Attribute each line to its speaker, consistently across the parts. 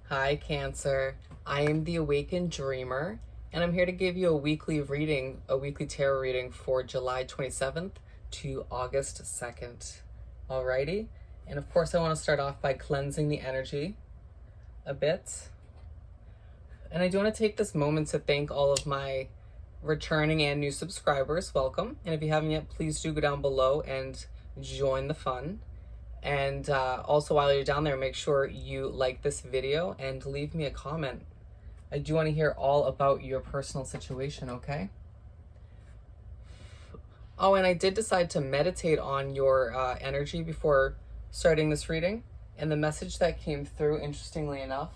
Speaker 1: Hi, Cancer. I am the Awakened Dreamer, and I'm here to give you a weekly reading, a weekly tarot reading for July 27th to August 2nd. Alrighty? And of course, I want to start off by cleansing the energy a bit. And I do want to take this moment to thank all of my returning and new subscribers. Welcome. And if you haven't yet, please do go down below and join the fun. And also, while you're down there, make sure you like this video and leave me a comment. I do want to hear all about your personal situation, okay? Oh, and I did decide to meditate on your energy before starting this reading. And the message that came through, interestingly enough,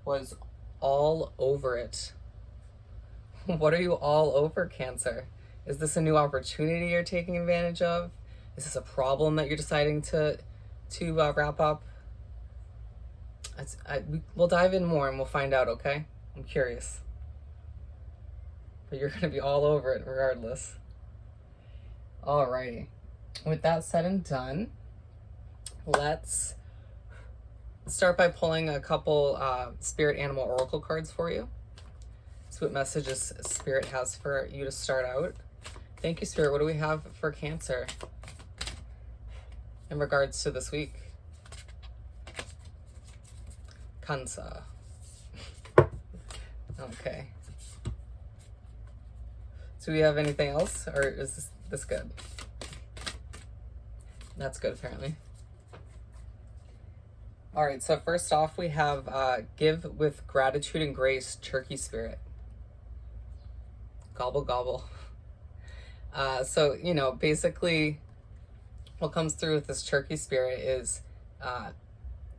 Speaker 1: was all over it. What are you all over, Cancer? Is this a new opportunity you're taking advantage of? Is this a problem that you're deciding to wrap up? We'll dive in more and we'll find out, okay? I'm curious. But you're going to be all over it regardless. Alrighty. With that said and done, let's start by pulling a couple Spirit Animal Oracle cards for you. See what messages Spirit has for you to start out. Thank you, Spirit. What do we have for Cancer in regards to this week? Cancer. Okay. Do we have anything else, or is this good? That's good, apparently. All right, so first off, we have Give with Gratitude and Grace, Turkey Spirit. Gobble, gobble. So, basically what comes through with this Turkey Spirit is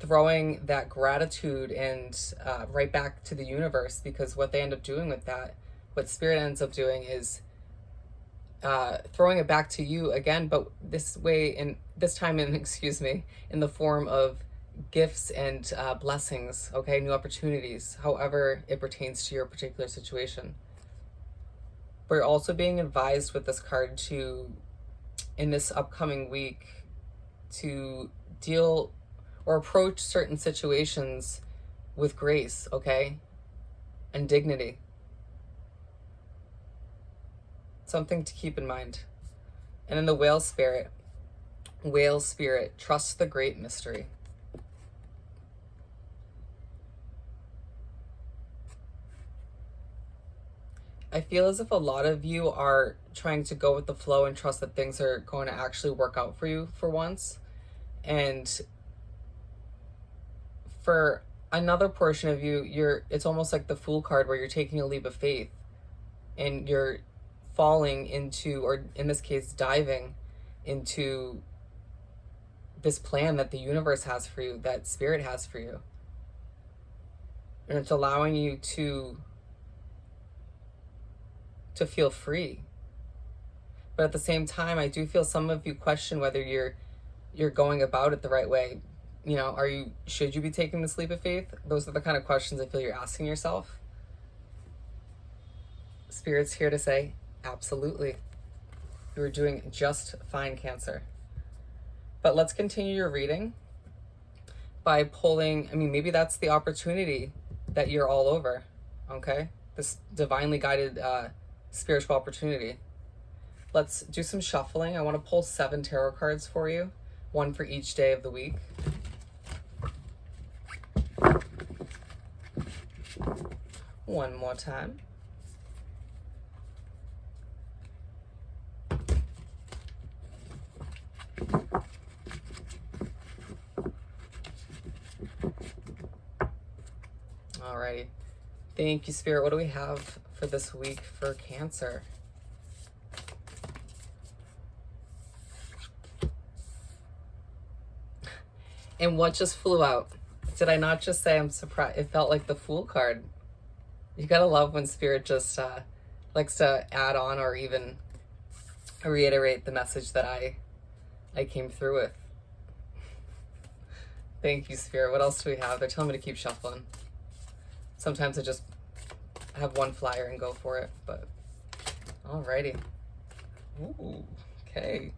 Speaker 1: throwing that gratitude and right back to the universe, because what they end up doing with that, what Spirit ends up doing is throwing it back to you again, but this time in the form of gifts and blessings, okay, new opportunities, however it pertains to your particular situation. But you're also being advised with this card to, in this upcoming week, to deal or approach certain situations with grace, okay, and dignity. Something to keep in mind. And then the Whale Spirit, trust the great mystery. I feel as if a lot of you are trying to go with the flow and trust that things are going to actually work out for you for once. And for another portion of you, it's almost like the Fool card, where you're taking a leap of faith and you're falling into, or in this case, diving into this plan that the universe has for you, that Spirit has for you. And it's allowing you to feel free. But at the same time, I do feel some of you question whether you're going about it the right way. Should you be taking this leap of faith? Those are the kind of questions I feel you're asking yourself. Spirit's here to say, absolutely. You're doing just fine, Cancer. But let's continue your reading by pulling, maybe that's the opportunity that you're all over, okay? This divinely guided spiritual opportunity. Let's do some shuffling. I want to pull 7 tarot cards for you, one for each day of the week. One more time. Alrighty. Thank you, Spirit. What do we have for this week for Cancer? And what just flew out? Did I not just say I'm surprised? It felt like the Fool card. You gotta love when Spirit just likes to add on or even reiterate the message that I came through with. Thank you, Spirit. What else do we have? They're telling me to keep shuffling. Sometimes I just have one flyer and go for it, but alrighty. Ooh, okay.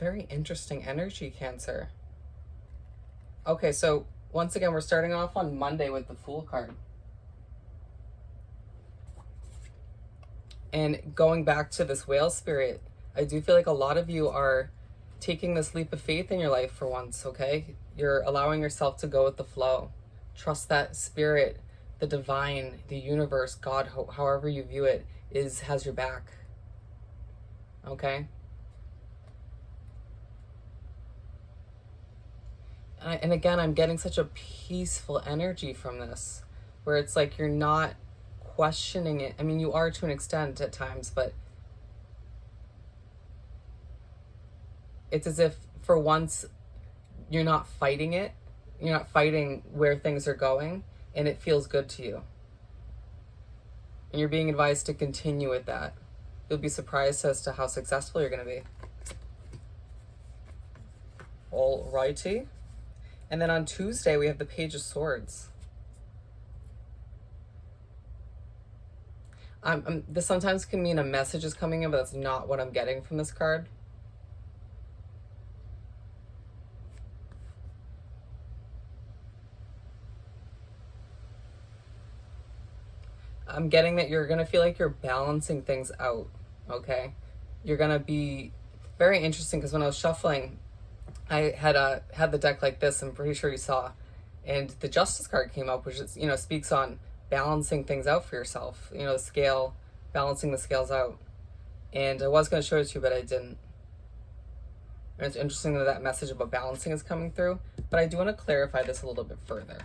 Speaker 1: Very interesting energy, Cancer. Okay, so once again, we're starting off on Monday with the Fool card. And going back to this whale spirit, I do feel like a lot of you are taking this leap of faith in your life for once, okay? You're allowing yourself to go with the flow. Trust that spirit, the divine, the universe, God, however you view it, has your back. Okay? And again, I'm getting such a peaceful energy from this, where it's like you're not questioning it. I mean, you are to an extent at times, but it's as if for once you're not fighting it. You're not fighting where things are going, and it feels good to you. And you're being advised to continue with that. You'll be surprised as to how successful you're going to be. Alrighty. And then on Tuesday, we have the Page of Swords. This sometimes can mean a message is coming in, but that's not what I'm getting from this card. I'm getting that you're going to feel like you're balancing things out, okay? You're going to be very interesting, because when I was shuffling, I had the deck like this, I'm pretty sure you saw, and the Justice card came up, which is, speaks on balancing things out for yourself, the scale, balancing the scales out. And I was going to show it to you, but I didn't. And it's interesting that message about balancing is coming through, but I do want to clarify this a little bit further.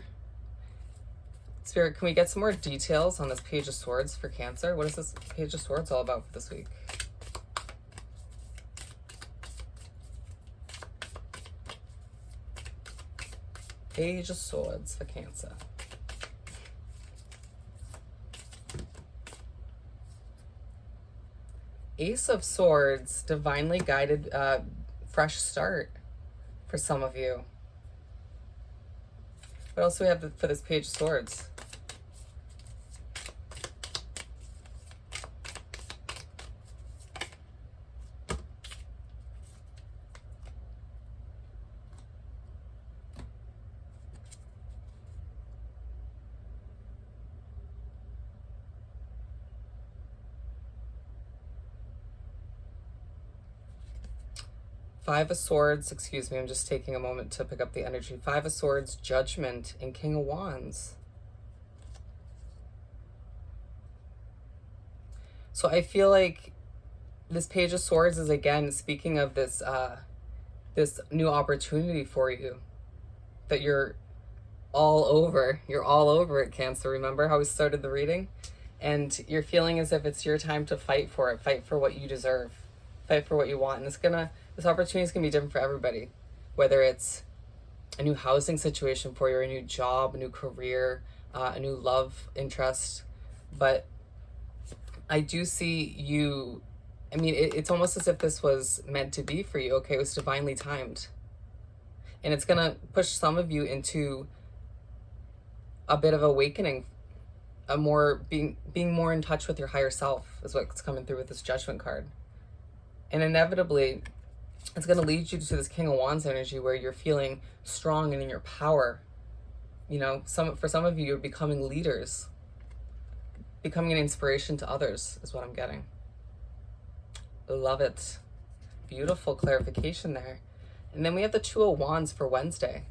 Speaker 1: Spirit, can we get some more details on this Page of Swords for Cancer? What is this Page of Swords all about for this week? Page of Swords for Cancer. Ace of Swords, divinely guided, fresh start for some of you. What else do we have for this Page of Swords? Five of Swords, excuse me, I'm just taking a moment to pick up the energy. Five of Swords, Judgment, and King of Wands. So I feel like this Page of Swords is, again, speaking of this this new opportunity for you that you're all over. You're all over it, Cancer. Remember how we started the reading? And you're feeling as if it's your time to fight for it. Fight for what you deserve. Fight for what you want. And this opportunity is going to be different for everybody. Whether it's a new housing situation for you, or a new job, a new career, a new love interest. But I do see you, I mean, it's almost as if this was meant to be for you, okay? It was divinely timed. And it's going to push some of you into a bit of awakening, a more being more in touch with your higher self is what's coming through with this Judgment card. And inevitably, it's going to lead you to this King of Wands energy where you're feeling strong and in your power. For some of you, you're becoming leaders. Becoming an inspiration to others is what I'm getting. Love it. Beautiful clarification there. And then we have the Two of Wands for Wednesday.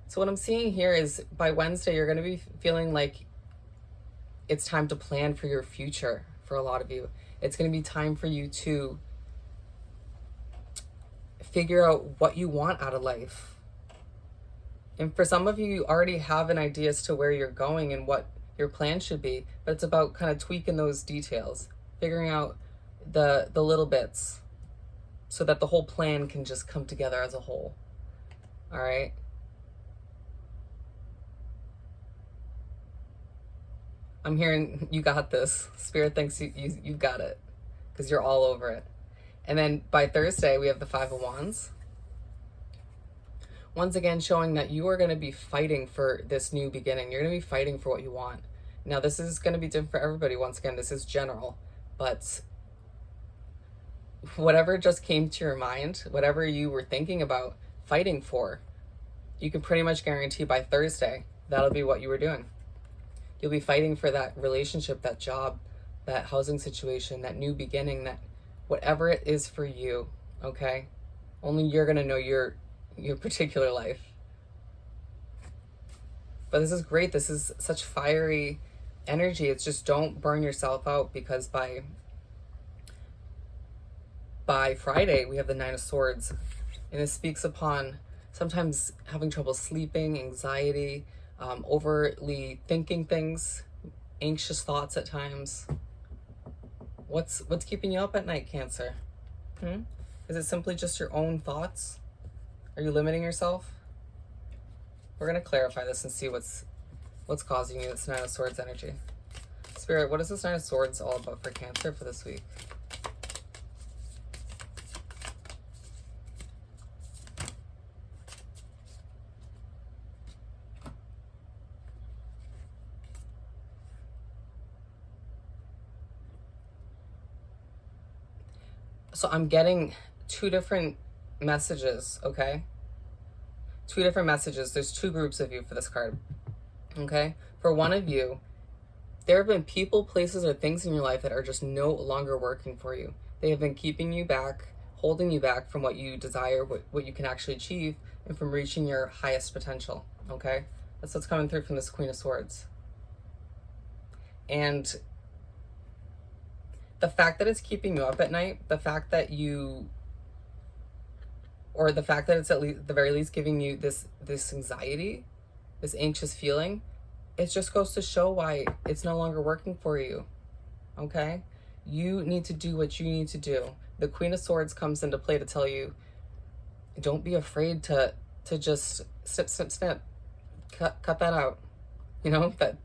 Speaker 1: So what I'm seeing here is by Wednesday, you're going to be feeling like it's time to plan for your future for a lot of you. It's going to be time for you to figure out what you want out of life. And for some of you, you already have an idea as to where you're going and what your plan should be, but it's about kind of tweaking those details, figuring out the little bits so that the whole plan can just come together as a whole. All right? I'm hearing you got this. Spirit thinks you've got it because you're all over it. And then by Thursday, we have the Five of Wands. Once again, showing that you are going to be fighting for this new beginning. You're going to be fighting for what you want. Now, this is going to be different for everybody. Once again, this is general. But whatever just came to your mind, whatever you were thinking about fighting for, you can pretty much guarantee by Thursday that'll be what you were doing. You'll be fighting for that relationship, that job, that housing situation, that new beginning, that whatever it is for you, okay? Only you're gonna know your particular life. But this is great. This is such fiery energy. It's just don't burn yourself out, because by Friday we have the Nine of Swords, and it speaks upon sometimes having trouble sleeping, anxiety, overly thinking things, anxious thoughts at times. What's keeping you up at night, Cancer? Is it simply just your own thoughts? Are you limiting yourself? We're going to clarify this and see what's causing you this Nine of Swords energy. Spirit, what is this Nine of Swords all about for Cancer for this week? So I'm getting two different messages, okay? Two different messages. There's two groups of you for this card, okay? For one of you, there have been people, places, or things in your life that are just no longer working for you. They have been keeping you back, holding you back from what you desire, what you can actually achieve, and from reaching your highest potential, okay? That's what's coming through from this Queen of Swords. And the fact that it's keeping you up at night, the fact that it's at the very least giving you this anxiety, this anxious feeling, it just goes to show why it's no longer working for you, okay? You need to do what you need to do. The Queen of Swords comes into play to tell you, don't be afraid to just snip, cut that out. You know, that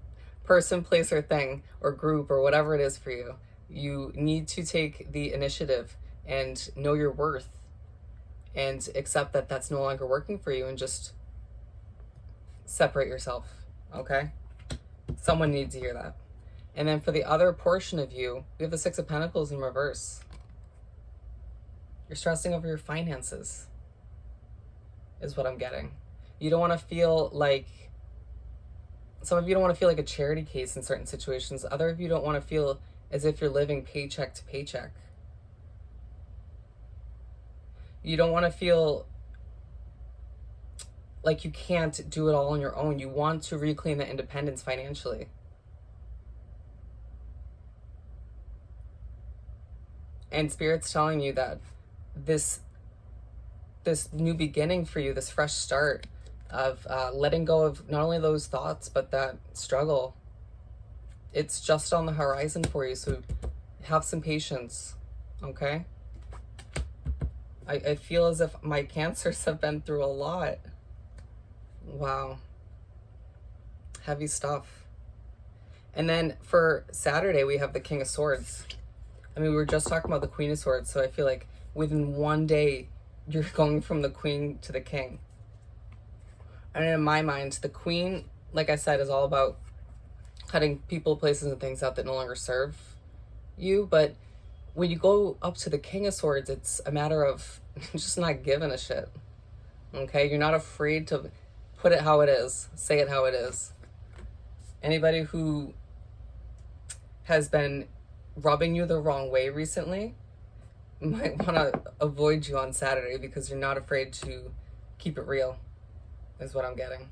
Speaker 1: person, place, or thing, or group, or whatever it is for you. You need to take the initiative and know your worth and accept that that's no longer working for you, and just separate yourself, okay? Someone needs to hear that. And then for the other portion of you, we have the Six of Pentacles in reverse. You're stressing over your finances, is what I'm getting. You don't want to feel like, some of you don't want to feel like a charity case in certain situations. Other of you don't want to feel as if you're living paycheck to paycheck. You don't want to feel like you can't do it all on your own. You want to reclaim that independence financially. And Spirit's telling you that this new beginning for you, this fresh start of letting go of not only those thoughts, but that struggle, it's just on the horizon for you. So have some patience, okay? I feel as if my Cancers have been through a lot. Wow. Heavy stuff. And then for Saturday, we have the King of Swords. I mean, we were just talking about the Queen of Swords, so I feel like within one day, you're going from the Queen to the King. And in my mind, the Queen, like I said, is all about cutting people, places, and things out that no longer serve you. But when you go up to the King of Swords, it's a matter of just not giving a shit. Okay? You're not afraid to put it how it is. Say it how it is. Anybody who has been rubbing you the wrong way recently might want to avoid you on Saturday, because you're not afraid to keep it real, is what I'm getting.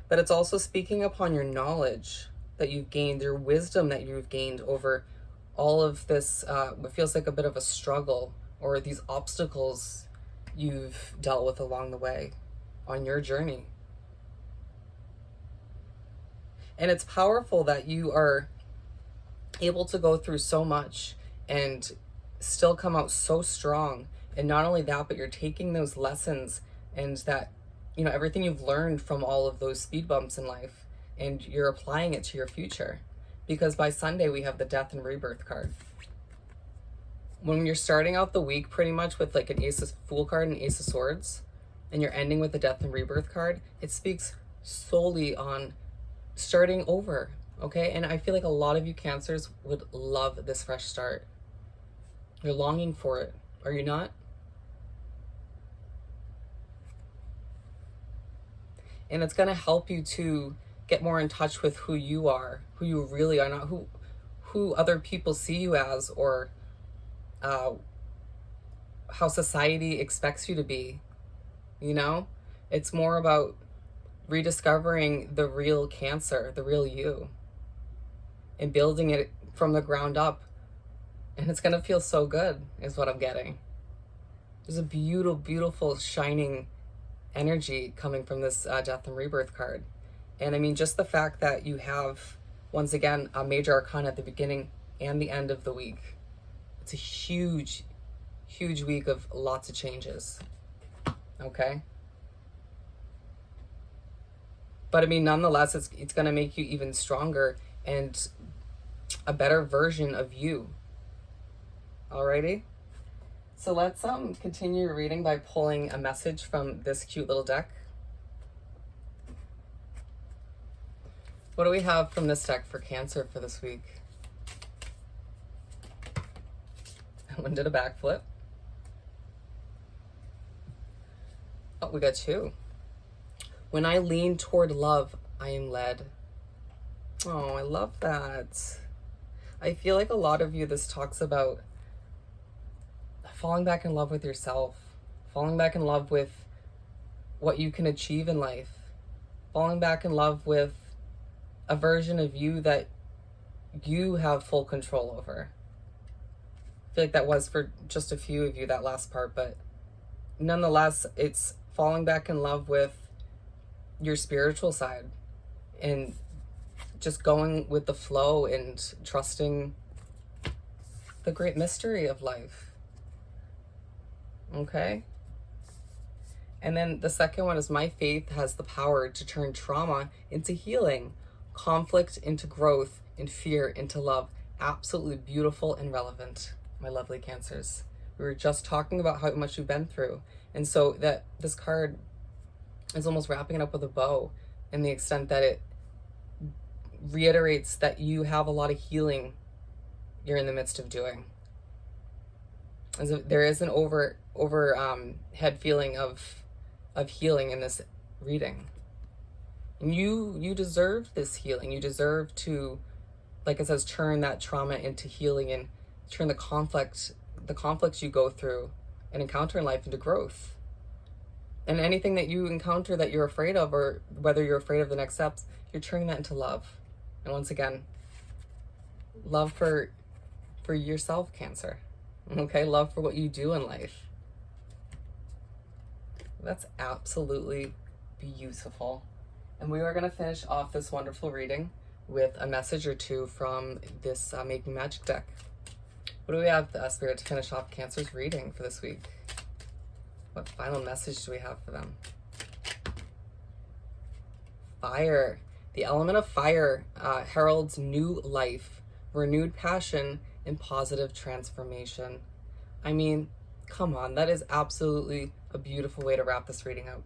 Speaker 1: But it's also speaking upon your knowledge that you've gained, your wisdom that you've gained over all of this, what feels like a bit of a struggle, or these obstacles you've dealt with along the way on your journey. And it's powerful that you are able to go through so much and still come out so strong. And not only that, but you're taking those lessons and that, you know, everything you've learned from all of those speed bumps in life, and you're applying it to your future. Because by Sunday, we have the Death and Rebirth card. When you're starting out the week pretty much with like an Ace of Fool card and Ace of Swords, and you're ending with the Death and Rebirth card, it speaks solely on starting over, okay? And I feel like a lot of you Cancers would love this fresh start. You're longing for it, are you not? And it's going to help you to get more in touch with who you are, who you really are, not who other people see you as, or how society expects you to be. You know, it's more about rediscovering the real Cancer, the real you, and building it from the ground up. And it's going to feel so good, is what I'm getting. There's a beautiful, beautiful, shining energy coming from this Death and Rebirth card. And I mean, just the fact that you have, once again, a major arcana at the beginning and the end of the week. It's a huge, huge week of lots of changes. Okay? But I mean, nonetheless, it's going to make you even stronger and a better version of you. Alrighty? So let's continue reading by pulling a message from this cute little deck. What do we have from this deck for Cancer for this week? One did a backflip. Oh, we got two. When I lean toward love, I am led. Oh, I love that. I feel like a lot of you, this talks about falling back in love with yourself, falling back in love with what you can achieve in life, falling back in love with a version of you that you have full control over. I feel like that was for just a few of you, that last part, but nonetheless, it's falling back in love with your spiritual side and just going with the flow and trusting the great mystery of life. Okay? And then the second one is, my faith has the power to turn trauma into healing, conflict into growth, and fear into love. Absolutely beautiful and relevant, my lovely Cancers. We were just talking about how much you've been through. And so that this card is almost wrapping it up with a bow, in the extent that it reiterates that you have a lot of healing you're in the midst of doing. As if there is an head feeling of healing in this reading. And you deserve this healing. You deserve to, like it says, turn that trauma into healing and turn the conflicts you go through and encounter in life into growth. And anything that you encounter that you're afraid of, or whether you're afraid of the next steps, you're turning that into love. And once again, love for yourself, Cancer. Okay, love for what you do in life. That's absolutely beautiful. And we are going to finish off this wonderful reading with a message or two from this Making Magic deck. What do we have, Spirit, to finish off Cancer's reading for this week? What final message do we have for them? Fire. The element of fire heralds new life, renewed passion, and positive transformation. I mean, come on, that is absolutely a beautiful way to wrap this reading up.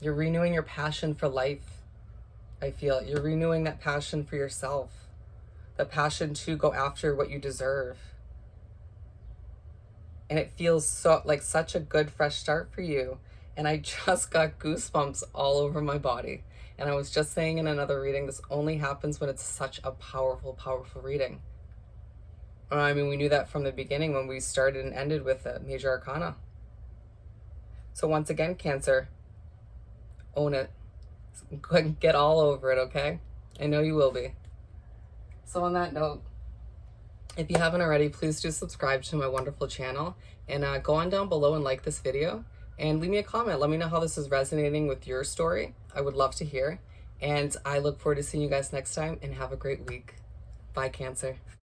Speaker 1: You're renewing your passion for life, I feel. You're renewing that passion for yourself, the passion to go after what you deserve. And it feels so like such a good fresh start for you. And I just got goosebumps all over my body. And I was just saying in another reading, this only happens when it's such a powerful, powerful reading. I mean, we knew that from the beginning when we started and ended with a major arcana. So once again, Cancer, own it. Get all over it, okay? I know you will be. So on that note, if you haven't already, please do subscribe to my wonderful channel, and go on down below and like this video and leave me a comment. Let me know how this is resonating with your story. I would love to hear. And I look forward to seeing you guys next time, and have a great week. Bye, Cancer.